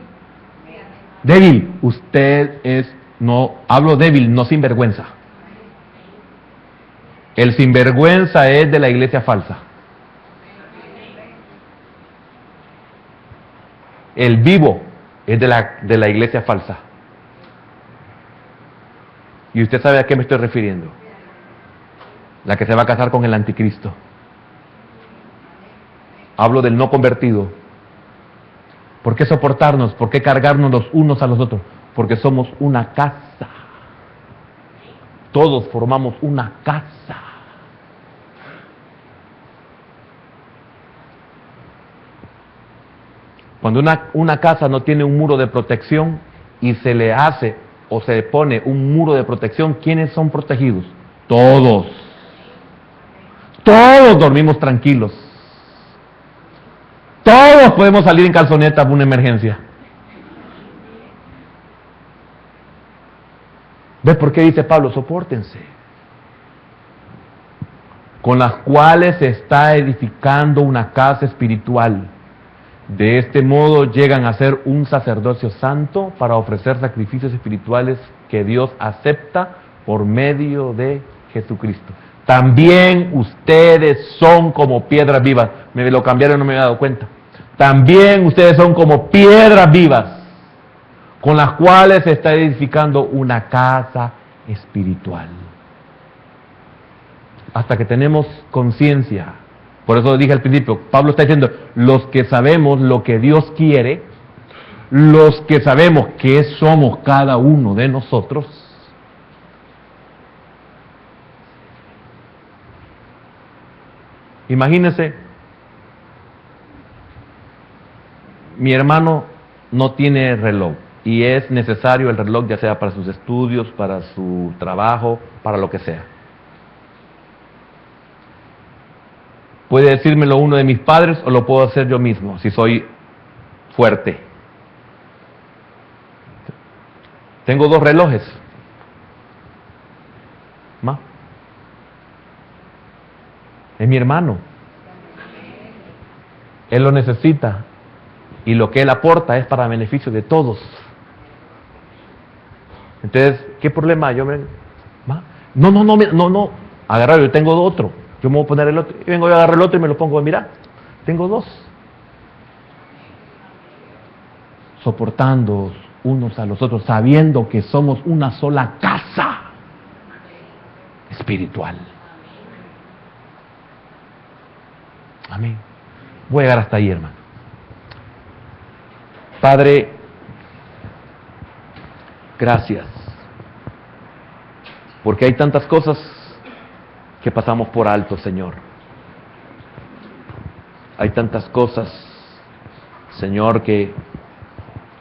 Débil, usted es, no, hablo débil, no sinvergüenza. El sinvergüenza es de la iglesia falsa. El vivo es de la iglesia falsa. Y usted sabe a qué me estoy refiriendo. La que se va a casar con el anticristo. Hablo del no convertido. ¿Por qué soportarnos? ¿Por qué cargarnos los unos a los otros? Porque somos una casa. Todos formamos una casa. Cuando una casa no tiene un muro de protección y se le hace o se le pone un muro de protección, ¿quiénes son protegidos? Todos. Todos dormimos tranquilos. Todos podemos salir en calzoneta por una emergencia. ¿Ves por qué dice Pablo? Sopórtense. Con las cuales se está edificando una casa espiritual. De este modo llegan a ser un sacerdocio santo para ofrecer sacrificios espirituales que Dios acepta por medio de Jesucristo. También ustedes son como piedras vivas. Me lo cambiaron y no me había dado cuenta. También ustedes son como piedras vivas, con las cuales se está edificando una casa espiritual. Hasta que tenemos conciencia. Por eso dije al principio, Pablo está diciendo, los que sabemos lo que Dios quiere, los que sabemos qué somos cada uno de nosotros, imagínense, mi hermano no tiene reloj y es necesario el reloj, ya sea para sus estudios, para su trabajo, para lo que sea. Puede decírmelo uno de mis padres o lo puedo hacer yo mismo, si soy fuerte. Tengo 2 relojes. ¿Ma? Es mi hermano. Él lo necesita. Y lo que él aporta es para beneficio de todos. Entonces, ¿qué problema hay? No. Agarrar, yo tengo otro. Yo me voy a poner el otro. Y vengo a agarrar el otro y me lo pongo. Mira, tengo 2. Soportando unos a los otros, sabiendo que somos una sola casa espiritual. Amén. Voy a llegar hasta ahí, hermano. Padre, gracias, porque hay tantas cosas que pasamos por alto, Señor. Hay tantas cosas, Señor, que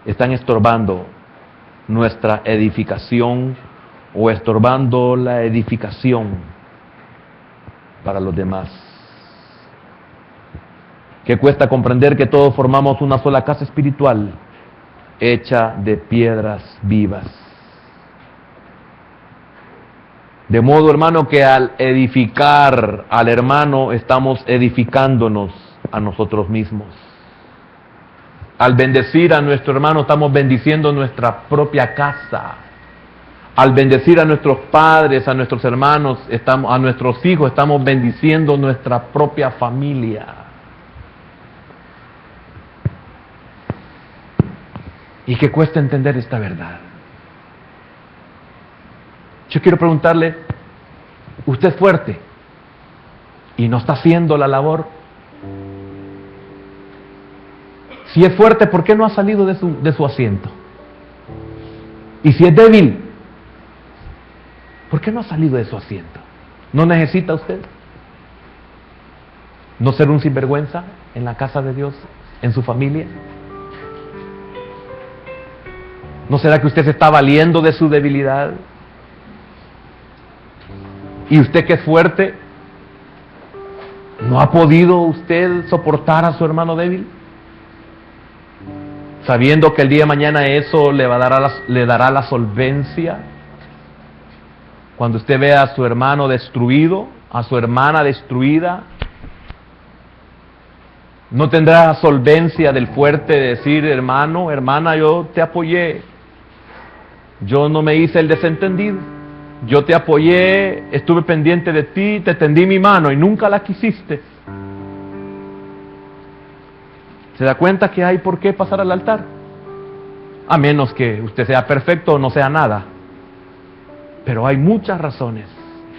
están estorbando nuestra edificación o estorbando la edificación para los demás. Que cuesta comprender que todos formamos una sola casa espiritual hecha de piedras vivas. De modo, hermano, que al edificar al hermano estamos edificándonos a nosotros mismos. Al bendecir a nuestro hermano estamos bendiciendo nuestra propia casa. Al bendecir a nuestros padres, a nuestros hermanos, a nuestros hijos, estamos bendiciendo nuestra propia familia. Y que cuesta entender esta verdad. Yo quiero preguntarle, usted es fuerte y no está haciendo la labor. Si es fuerte, ¿por qué no ha salido de su asiento? Y si es débil, ¿por qué no ha salido de su asiento? ¿No necesita usted no ser un sinvergüenza en la casa de Dios, en su familia? ¿No será que usted se está valiendo de su debilidad? Y usted que es fuerte, ¿no ha podido usted soportar a su hermano débil? Sabiendo que el día de mañana eso le dará la solvencia. Cuando usted vea a su hermano destruido, a su hermana destruida, no tendrá solvencia del fuerte de decir, hermano, hermana, yo te apoyé. Yo no me hice el desentendido. Yo te apoyé, estuve pendiente de ti, te tendí mi mano y nunca la quisiste. ¿Se da cuenta que hay por qué pasar al altar? A menos que usted sea perfecto o no sea nada. Pero hay muchas razones.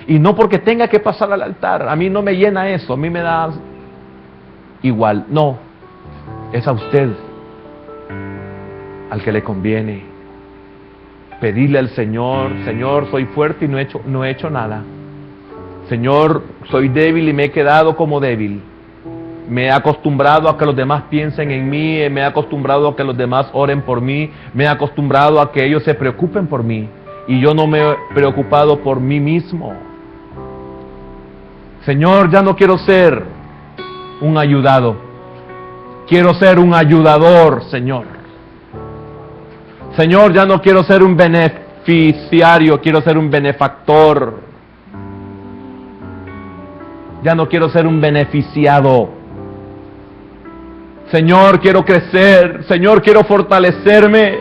Y no porque tenga que pasar al altar. A mí no me llena eso, a mí me da igual. No, es a usted al que le conviene pedirle al Señor, Señor, soy fuerte y no he hecho nada. Señor, soy débil y me he quedado como débil. Me he acostumbrado a que los demás piensen en mí, me he acostumbrado a que los demás oren por mí, me he acostumbrado a que ellos se preocupen por mí y yo no me he preocupado por mí mismo. Señor, ya no quiero ser un ayudado, quiero ser un ayudador, Señor. Señor, ya no quiero ser un beneficiario, quiero ser un benefactor. Ya no quiero ser un beneficiado. Señor, quiero crecer. Señor, quiero fortalecerme.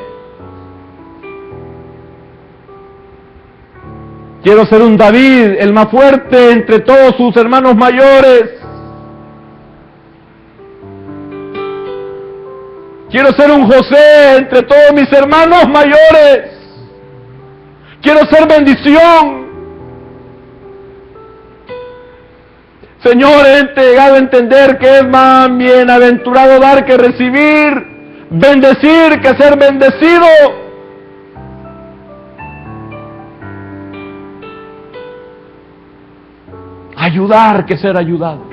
Quiero ser un David, el más fuerte entre todos sus hermanos mayores. Quiero ser un José entre todos mis hermanos mayores. Quiero ser bendición. Señor, he llegado a entender que es más bienaventurado dar que recibir, bendecir que ser bendecido. Ayudar que ser ayudado.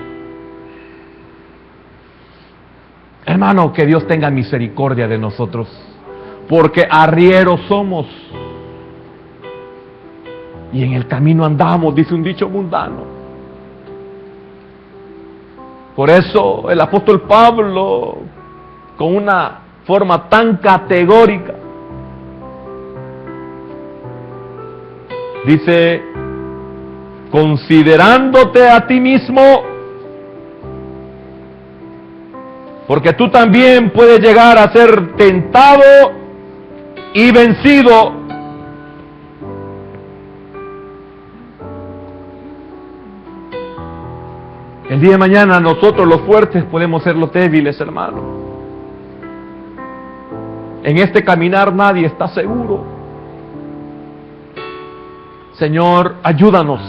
Hermano, que Dios tenga misericordia de nosotros, porque arrieros somos y en el camino andamos, dice un dicho mundano. Por eso el apóstol Pablo, con una forma tan categórica, dice: considerándote a ti mismo, porque tú también puedes llegar a ser tentado y vencido. El día de mañana nosotros los fuertes podemos ser los débiles, hermano. En este caminar nadie está seguro. Señor, ayúdanos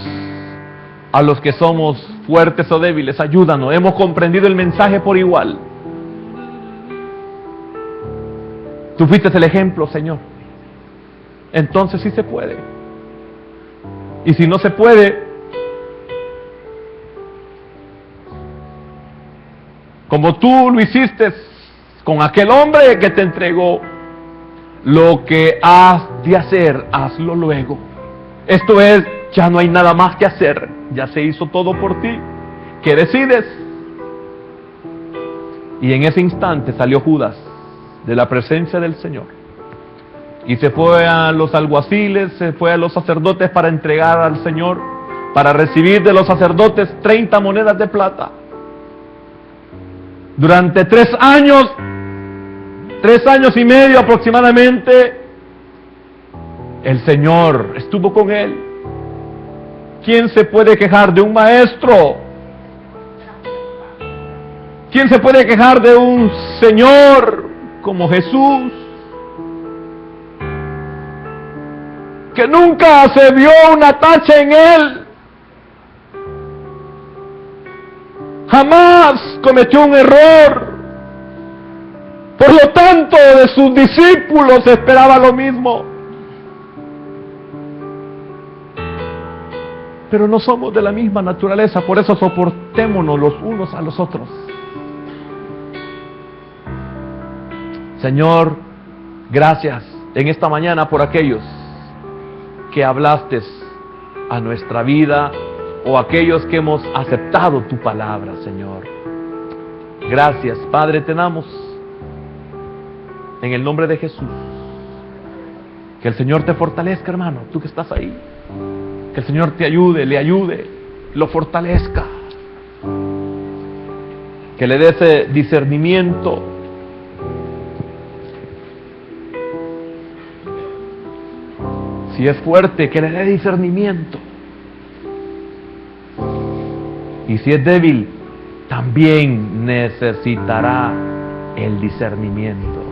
a los que somos fuertes o débiles, ayúdanos. Hemos comprendido el mensaje por igual. Tú fuiste el ejemplo, Señor. Entonces sí se puede. Y si no se puede, como tú lo hiciste con aquel hombre que te entregó, lo que has de hacer, hazlo luego. Esto es, ya no hay nada más que hacer, ya se hizo todo por ti. ¿Qué decides? Y en ese instante salió Judas de la presencia del Señor y se fue a los alguaciles, se fue a los sacerdotes para entregar al Señor, para recibir de los sacerdotes 30 monedas de plata. Durante 3 años, 3 años y medio aproximadamente, el Señor estuvo con él. ¿Quién se puede quejar de un maestro? ¿Quién se puede quejar de un Señor como Jesús? Que nunca se vio una tacha en él. Jamás cometió un error. Por lo tanto, de sus discípulos esperaba lo mismo. Pero no somos de la misma naturaleza, por eso soportémonos los unos a los otros. Señor, gracias en esta mañana por aquellos que hablaste a nuestra vida, o aquellos que hemos aceptado tu palabra, Señor. Gracias, Padre, te damos en el nombre de Jesús. Que el Señor te fortalezca, hermano, tú que estás ahí. Que el Señor te ayude, le ayude, lo fortalezca. Que le dé ese discernimiento. Si es fuerte, que le dé discernimiento. Y si es débil, también necesitará el discernimiento.